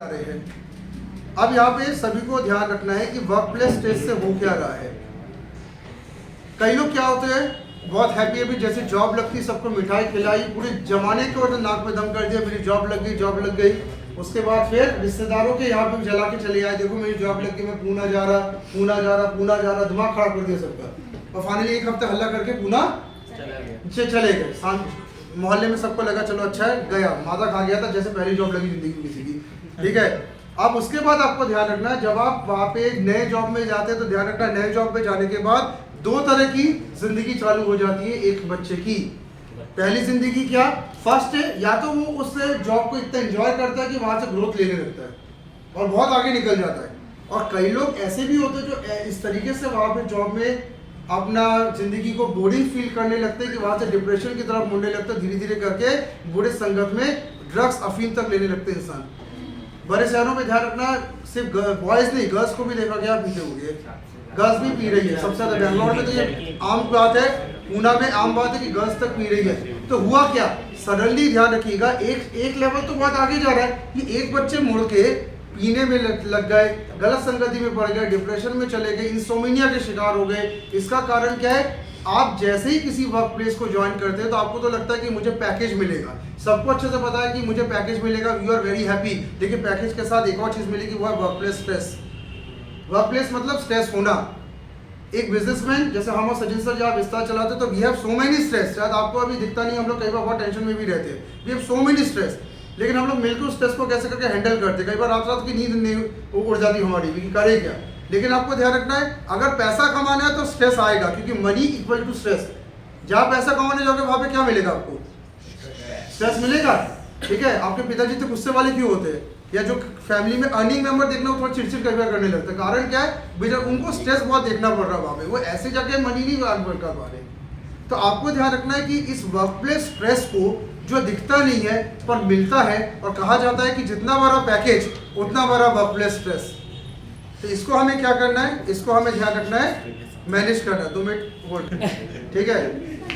रहे हैं। अब यहाँ पे सभी को ध्यान रखना है कि वर्क प्लेस स्ट्रेस से हो क्या रहा है। कई लोग क्या होते हैं, बहुत हैप्पी है भी, जैसे जॉब लगती, सबको मिठाई खिलाई, पूरे जमाने को नाक में दम कर दिया, मेरी जॉब लग गई, जॉब लग गई। उसके बाद फिर रिश्तेदारों के यहाँ पे जला के चले आए, देखो मेरी जॉब लग गई, मैं पूना जा रहा, दिमाग खराब कर दिया सबका। और फाइनली एक हफ्ते हल्ला करके पूना चले गए। मोहल्ले में सबको लगा चलो अच्छा है, गया, माता खा गया था, जैसे पहली जॉब लगी जिंदगी में किसी की। ठीक है, अब उसके बाद आपको ध्यान रखना है, जब आप वहाँ पे नए जॉब में जाते हैं तो ध्यान रखना, नए जॉब में जाने के बाद दो तरह की जिंदगी चालू हो जाती है एक बच्चे की। पहली जिंदगी क्या, फर्स्ट है, या तो वो उस जॉब को इतना एंजॉय करता है कि वहाँ से ग्रोथ लेने लगता है और बहुत आगे निकल जाता है। और कई लोग ऐसे भी होते हैं जो इस तरीके से वहाँ पे जॉब में अपना जिंदगी को बोरिंग फील करने लगते हैं कि वहाँ से डिप्रेशन की तरफ मुड़ने लगता है, धीरे धीरे करके बुरे संगत में ड्रग्स अफीम तक लेने लगते हैं इंसान। बड़े शहरों में ध्यान रखना, सिर्फ बॉयज नहीं, गर्ल्स को भी देखा गया पीते हुए, गर्ल्स भी पी रही है सबसे ज्यादा। बेंगलोर में तो ये आम बात है, पूना में आम बात है कि गर्ल्स तक पी रही है। तो हुआ क्या, सडनली ध्यान रखिएगा, एक लेवल तो बहुत आगे जा रहा है कि एक बच्चे मुड़ के पीने में लग गए, गलत संगति में पड़ गए, डिप्रेशन में चले गए, इंसोमिनिया के शिकार हो गए। इसका कारण क्या है, आप जैसे ही किसी वर्क प्लेस को ज्वाइन करते हैं तो आपको तो लगता है कि मुझे पैकेज मिलेगा, सबको अच्छे से पता है कि मुझे पैकेज मिलेगा, यू आर वेरी हैप्पी। लेकिन पैकेज के साथ एक और चीज मिलेगी, वो है work place stress. Work place मतलब स्ट्रेस होना। एक बिजनेसमैन जैसे हम और सचिन सर जहाँ विस्तार चलाते तो we have so many stress, शायद आपको अभी दिखता नहीं, हम लोग कई बार बहुत टेंशन में भी रहते हैं, we have so many stress. लेकिन हम लोग मिलकर उस स्ट्रेस को कैसे करके हैंडल करते हैं। कई बार रात की नींद नहीं उड़ जाती हमारी कि करे क्या। लेकिन आपको ध्यान रखना है, अगर पैसा कमाना है तो स्ट्रेस आएगा, क्योंकि मनी इक्वल टू स्ट्रेस। जहाँ पैसा कमाने जाओगे वहाँ पे क्या मिलेगा आपको, स्ट्रेस मिलेगा। ठीक है, आपके पिताजी तो गुस्से वाले क्यों होते हैं, या जो फैमिली में अर्निंग मेंबर देखना वो थोड़ा चिड़चिड़ कई बार करने लगता है, कारण क्या है, बेटा उनको स्ट्रेस बहुत देखना पड़ रहा है वहाँ पे, वो ऐसी जगह मनी नहीं अर्न कर पा रहे। तो आपको ध्यान रखना है कि इस वर्क प्लेस स्ट्रेस को जो दिखता नहीं है पर मिलता है, और कहा जाता है कि जितना बड़ा पैकेज उतना बड़ा वर्क प्लेस स्ट्रेस। तो इसको हमें क्या करना है, इसको हमें ध्यान रखना है, मैनेज करना है। 2 मिनट होल्ड। ठीक है,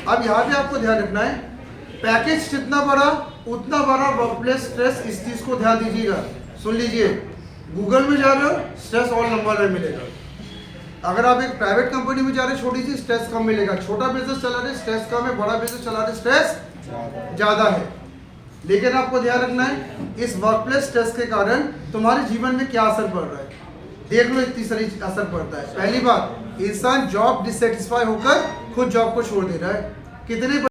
अब यहाँ पे आपको ध्यान रखना है, पैकेज जितना बड़ा उतना बड़ा वर्क प्लेस स्ट्रेस। इस चीज को ध्यान दीजिएगा, सुन लीजिए। गूगल में जा रहे हो, स्ट्रेस और नंबर में मिलेगा। अगर आप एक प्राइवेट कंपनी में जा रहे हैं, छोटी सी, स्ट्रेस कम मिलेगा। छोटा बिजनेस चला रहे, स्ट्रेस कम है, बड़ा बिजनेस चला रहे, स्ट्रेस ज्यादा है। लेकिन आपको ध्यान रखना है, इस वर्क प्लेस स्ट्रेस के कारण तुम्हारे जीवन में क्या असर पड़ रहा है, देख लो। इतनी सारी असर पड़ता है। पहली बात, इंसान जॉब डिससेटिस्फाई होकर खुद जॉब को छोड़ दे रहा है। कितने